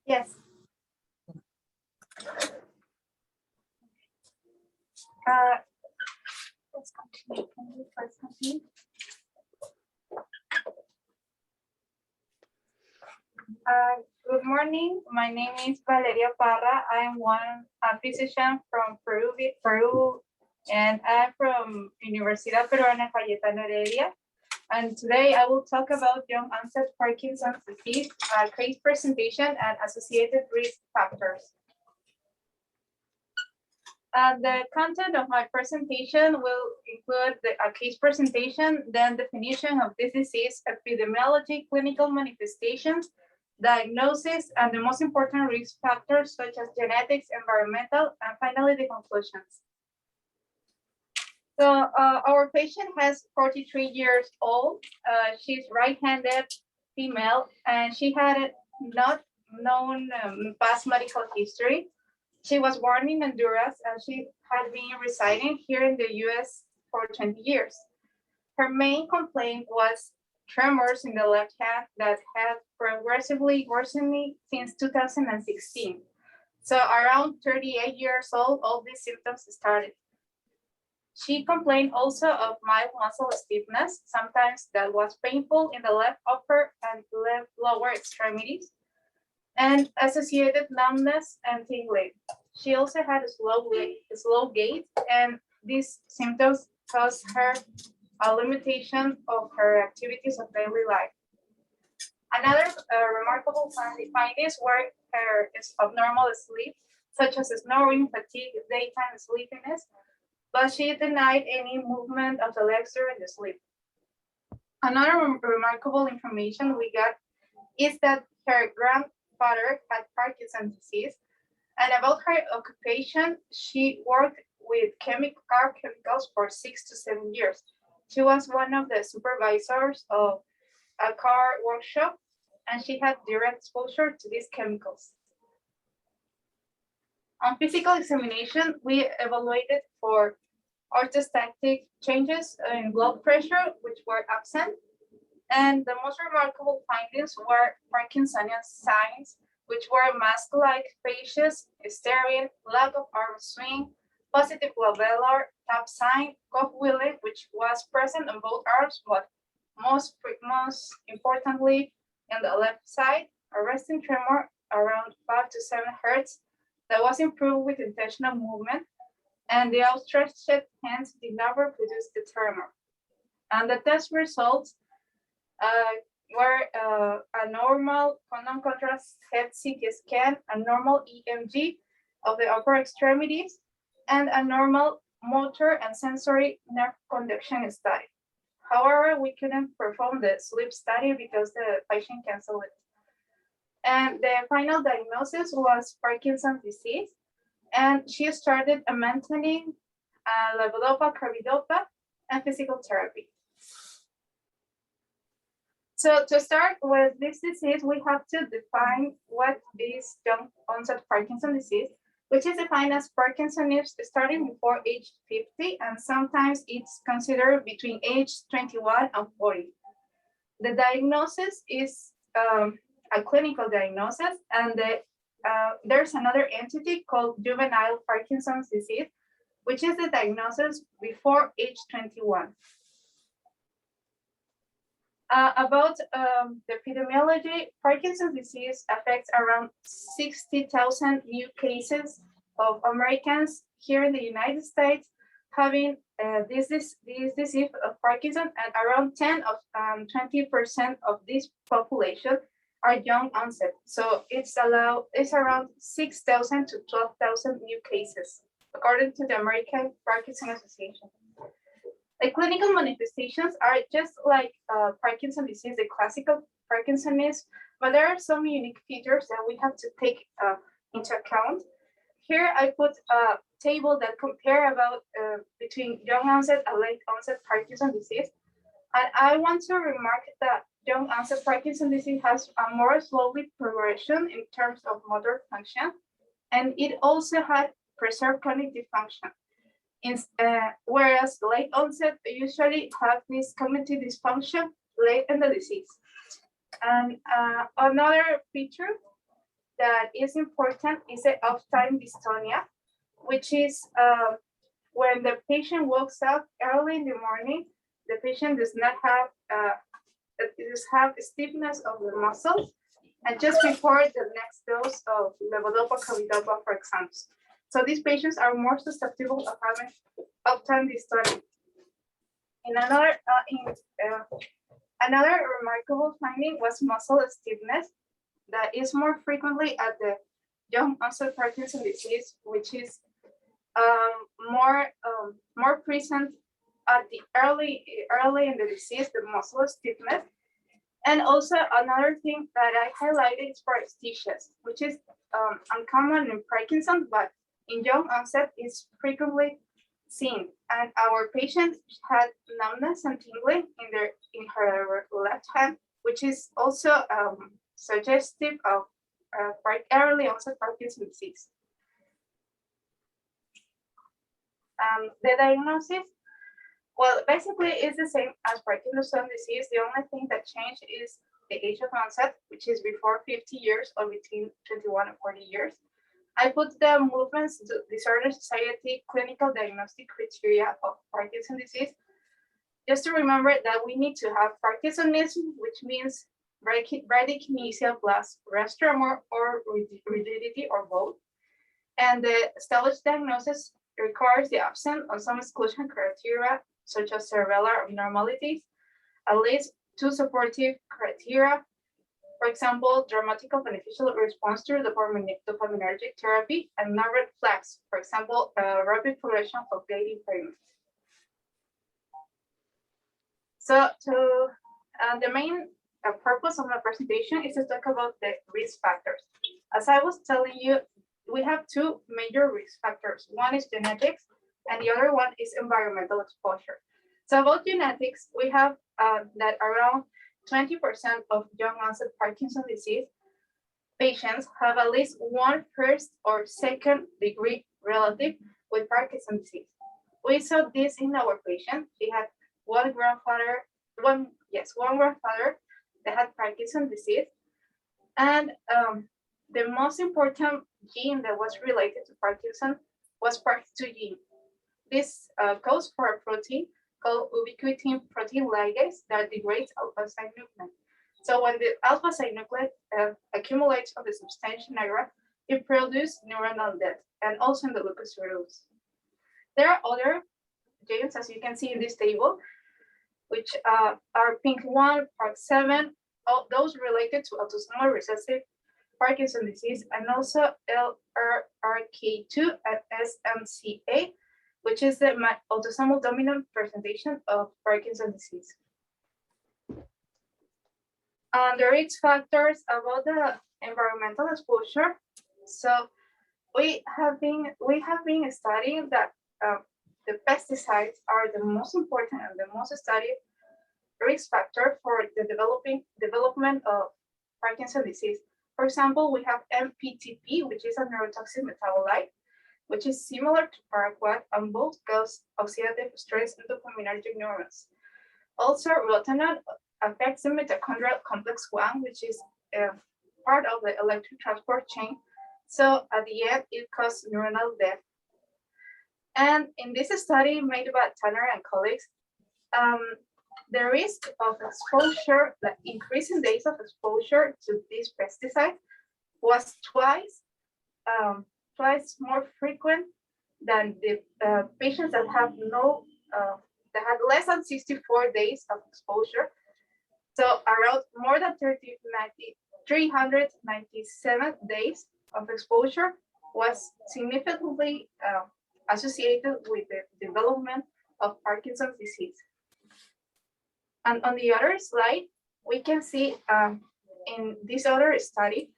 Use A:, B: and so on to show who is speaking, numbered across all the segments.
A: Yes. Let's continue. Can we first continue? Good morning. My name is Valeria Parra. I'm a physician from Peru, and I'm from Universidad Peruana Cayetano Heredia. And today I will talk about young onset Parkinson's disease, case presentation, and associated risk factors. The content of my presentation will include a case presentation, then definition of this disease, epidemiology, clinical manifestations, diagnosis, and the most important risk factors such as genetics, environmental, and finally the conclusions. So our patient has 43 years old. She's right-handed female, and she had not known past medical history. She was born in Honduras, and she had been residing here in the US for 20 years. Her main complaint was tremors in the left hand that had progressively worsening since 2016. So around 38 years old, all these symptoms started. She complained also of mild muscle stiffness. Sometimes that was painful in the left upper and left lower extremities, and associated numbness and tingling. She also had a slow gait, and these symptoms caused her a limitation of her activities of daily life. Another remarkable findings were her abnormal sleep, such as snoring, fatigue, daytime sleepiness, but she denied any movement of the legs during the sleep. Another remarkable information we got is that her grandfather had Parkinson's disease, and about her occupation, she worked with car chemicals for 6 to 7 years. She was one of the supervisors of a car workshop, and she had direct exposure to these chemicals. On physical examination, we evaluated for orthostatic changes in blood pressure, which were absent. And the most remarkable findings were Parkinsonian signs, which were mask-like facies, staring, lack of arm swing, positive glabellar, tap sign, cough wheeling, which was present on both arms, but most importantly, in the left side, a resting tremor around 5 to 7 hertz that was improved with intentional movement, and the outstretched hands did not reproduce the tremor. And the test results were a normal non-contrast head CT scan, a normal EMG of the upper extremities, and a normal motor and sensory nerve conduction study. However, we couldn't perform the sleep study because the patient canceled it. And the final diagnosis was Parkinson's disease, and she started maintaining levodopa, carbidopa, and physical therapy. So to start with this disease, we have to define what is young onset Parkinson's disease, which is defined as Parkinsonism starting before age 50, and sometimes it's considered between age 21 and 40. The diagnosis is a clinical diagnosis, and there's another entity called juvenile Parkinson's disease, which is the diagnosis before age 21. About the epidemiology, Parkinson's disease affects around 60,000 new cases of Americans here in the United States having this disease of Parkinson, and around 20% of this population are young onset. So it's around 6,000 to 12,000 new cases, according to the American Parkinson Association. The clinical manifestations are just like Parkinson's disease, the classical Parkinsonism, but there are some unique features that we have to take into account. Here I put a table that compare about between young onset and late onset Parkinson's disease. And I want to remark that young onset Parkinson's disease has a more slowly progression in terms of motor function, and it also had preserved cognitive function. Whereas late onset usually have this cognitive dysfunction late in the disease. And another feature that is important is the off-time dystonia, which is when the patient wakes up early in the morning, the patient does not have stiffness of the muscles, and just before the next dose of levodopa carbidopa, for example. So these patients are more susceptible of having off-time dystonia. Another remarkable finding was muscle stiffness that is more frequently at the young onset Parkinson disease, which is more present at the early in the disease, the muscle stiffness. And also another thing that I highlighted is paresthesias, which is uncommon in Parkinson, but in young onset is frequently seen. And our patient had numbness and tingling in her left hand, which is also suggestive of early onset Parkinson's disease. The diagnosis, well, basically it's the same as Parkinson's disease. The only thing that changed is the age of onset, which is before 50 years or between 21 and 40 years. I put the Movement Disorder Society clinical diagnostic criteria of Parkinson's disease, just to remember that we need to have Parkinsonism, which means bradykinesia plus rest tremor or rigidity or both. And the established diagnosis requires the absence of some exclusion criteria, such as cerebellar abnormalities, at least 2 supportive criteria. For example, dramatical beneficial response to dopaminergic therapy, and no red flags. For example, rapid progression of gait impairment. So the main purpose of my presentation is to talk about the risk factors. As I was telling you, we have 2 major risk factors. One is genetics, and the other one is environmental exposure. So about genetics, we have that around 20% of young onset Parkinson's disease patients have at least one first or second degree relative with Parkinson's disease. We saw this in our patient. She had one grandfather that had Parkinson's disease. And the most important gene that was related to Parkinson was PARK2 gene. This codes for a protein called ubiquitin protein ligase that degrades alpha-synuclein. So when the alpha-synuclein accumulates on the substantia nigra, it produces neuronal death, and also in the locus coeruleus. There are other genes, as you can see in this table, which are PINK1, PARK7, all those related to autosomal recessive Parkinson's disease, and also LRRK2 and SMCA, which is the autosomal dominant presentation of Parkinson's disease. The risk factors about the environmental exposure. So we have been studying that the pesticides are the most important and the most studied risk factor for the development of Parkinson's disease. For example, we have MPTP, which is a neurotoxic metabolite, which is similar to paraquat and both cause oxidative stress in dopaminergic neurons. Also, rotenone affects the mitochondrial complex 1, which is part of the electron transport chain. So at the end, it causes neuronal death. And in this study made by Tanner and colleagues, the risk of exposure, the increase in days of exposure to these pesticides was twice more frequent than the patients that have that had less than 64 days of exposure. So around more than 397 days of exposure was significantly associated with the development of Parkinson's disease. And on the other slide, we can see in this other study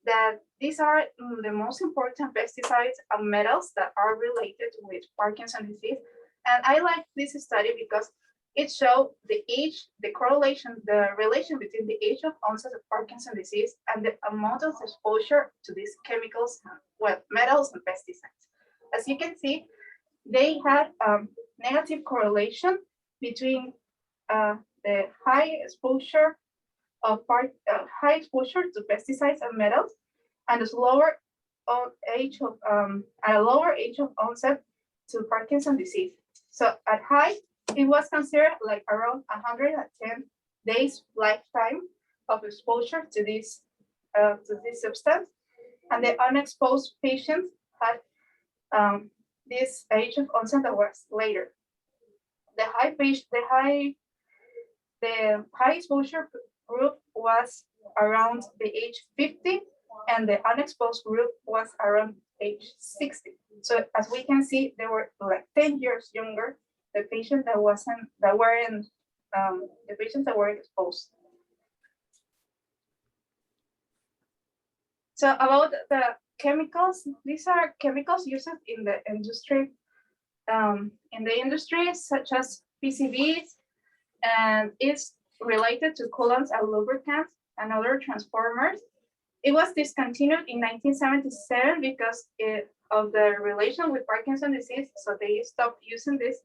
A: that these are the most important pesticides and metals that are related with Parkinson's disease. And I like this study because it showed the age, the correlation, the relation between the age of onset of Parkinson's disease and the amount of exposure to these chemicals, well, metals and pesticides. As you can see, they had negative correlation between the high exposure to pesticides and metals and a lower age of at a lower age of onset to Parkinson's disease. So at high, it was considered like around 110 days lifetime of exposure to this substance, and the unexposed patients had this age of onset that was later. The high exposure group was around the age 50, and the unexposed group was around age 60. So as we can see, they were like 10 years younger, the patients that weren't the patients that were exposed. So about the chemicals, these are chemicals used in the industry, such as PCBs, and it's related to coolants and lubricants and other transformers. It was discontinued in 1977 because of the relation with Parkinson's disease, so they stopped using this,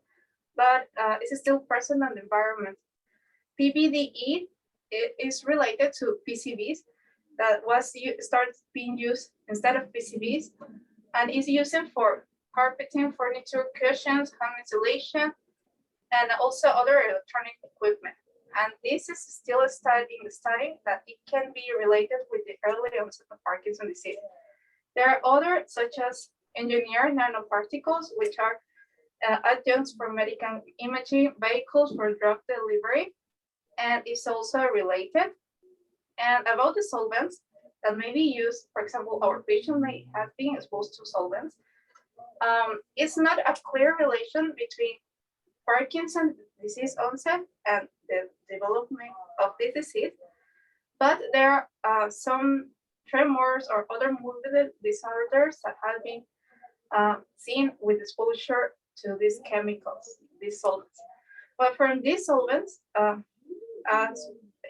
A: but it's still present in the environment. PBDE is related to PCBs that started being used instead of PCBs, and is used for carpeting, furniture, cushions, home insulation, and also other electronic equipment. And this is still a study that it can be related with the early onset of Parkinson's disease. There are others, such as engineered nanoparticles, which are adjuncts for medical imaging, vehicles for drug delivery, and is also related. And about the solvents that may be used, for example, our patient may have been exposed to solvents. It's not a clear relation between Parkinson's disease onset and the development of this disease, but there are some tremors or other movement disorders that have been seen with exposure to these chemicals, these solvents. But from these solvents,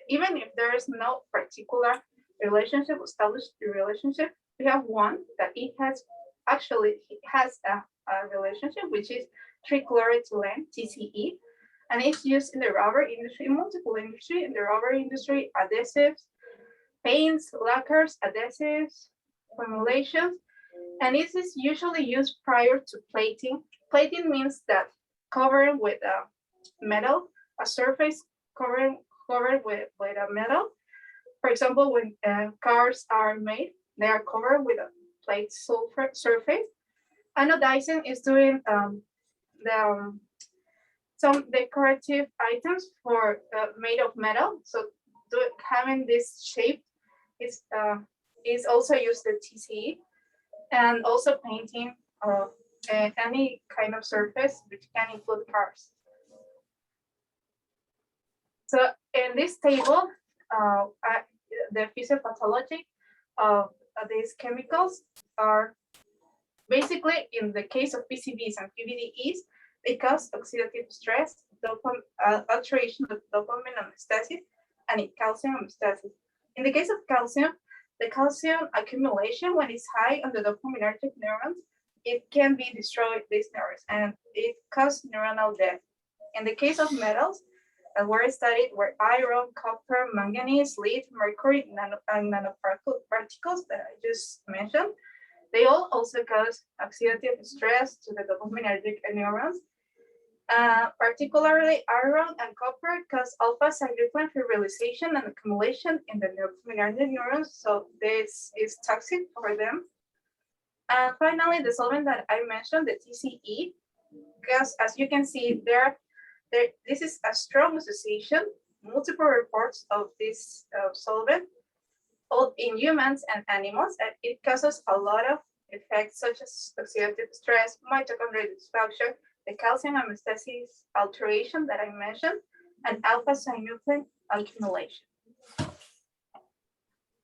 A: even if there is no particular relationship, established relationship, we have one that it has a relationship, which is trichloroethylene, TCE, and it's used in the rubber industry, multiple industry, in the rubber industry, adhesives, paints, lacquers, adhesives, formulations, and this is usually used prior to plating. Plating means that covering with metal, a surface covered with a metal. For example, when cars are made, they are covered with a plate surface. Anodizing is doing some decorative items for made of metal. So having this shape is also used in TCE, and also painting any kind of surface, which can include cars. So in this table, the physiopathology of these chemicals are basically, in the case of PCBs and PBDEs, because oxidative stress, alteration of dopamine homeostasis, and calcium homeostasis. In the case of calcium, the calcium accumulation, when it's high on the dopaminergic neurons, it can be destroyed these neurons, and it causes neuronal death. In the case of metals, were studied were iron, copper, manganese, lead, mercury, and nanoparticles that I just mentioned. They all also cause oxidative stress to the dopaminergic neurons. Particularly iron and copper cause alpha-synuclein fibrillation and accumulation in the dopaminergic neurons, so this is toxic for them. And finally, the solvent that I mentioned, the TCE, because as you can see, this is a strong association, multiple reports of this solvent, both in humans and animals, and it causes a lot of effects such as oxidative stress, mitochondrial dysfunction, the calcium homeostasis alteration that I mentioned, and alpha-synuclein accumulation.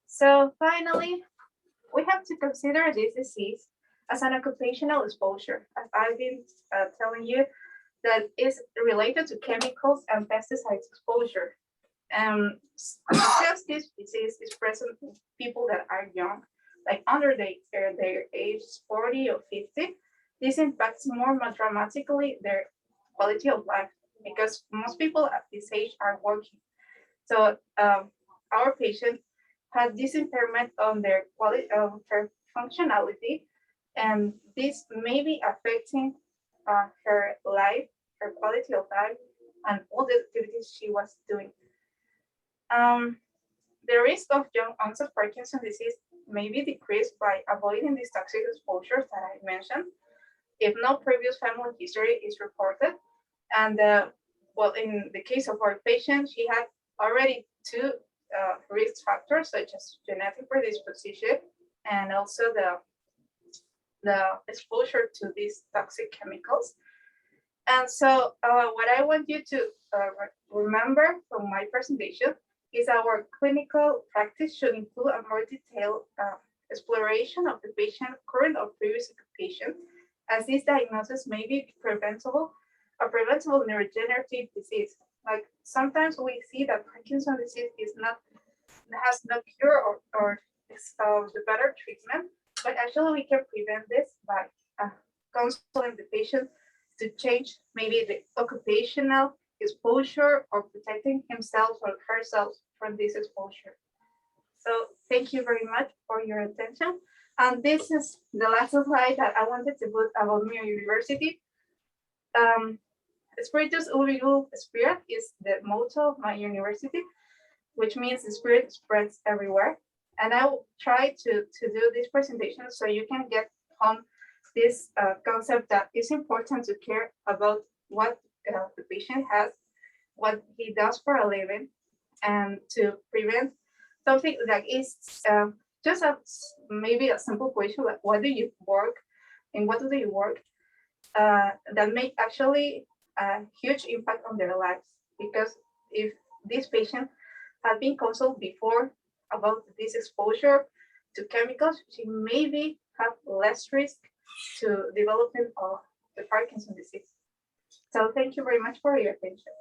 A: So finally, we have to consider this disease as an occupational exposure, as I've been telling you, that is related to chemicals and pesticides exposure. Because this disease is present in people that are young, like under their age 40 or 50, this impacts more dramatically their quality of life, because most people at this age are working. So our patient had this impairment on their quality of her functionality, and this may be affecting her life, her quality of life, and all the activities she was doing. The risk of young onset Parkinson's disease may be decreased by avoiding these toxic exposures that I mentioned, if no previous family history is reported. And well, in the case of our patient, she had already two risk factors, such as genetic predisposition and also the exposure to these toxic chemicals. And so what I want you to remember from my presentation is our clinical practice should include a more detailed exploration of the patient current or previous occupation, as this diagnosis may be preventable, a preventable neurodegenerative disease. Like sometimes we see that Parkinson's disease has no cure or the better treatment, but actually we can prevent this by counseling the patient to change maybe the occupational exposure or protecting himself or herself from this exposure. So thank you very much for your attention. And this is the last slide that I wanted to put about my university. Spiritus Ubigu Spirit is the motto of my university, which means the spirit spreads everywhere. And I will try to do this presentation so you can get home this concept that is important to care about what the patient has, what he does for a living, and to prevent something that is just maybe a simple question like, what do you work and what do you work that make actually a huge impact on their lives. Because if this patient had been consulted before about this exposure to chemicals, she maybe have less risk to developing of the Parkinson's disease. So thank you very much for your attention.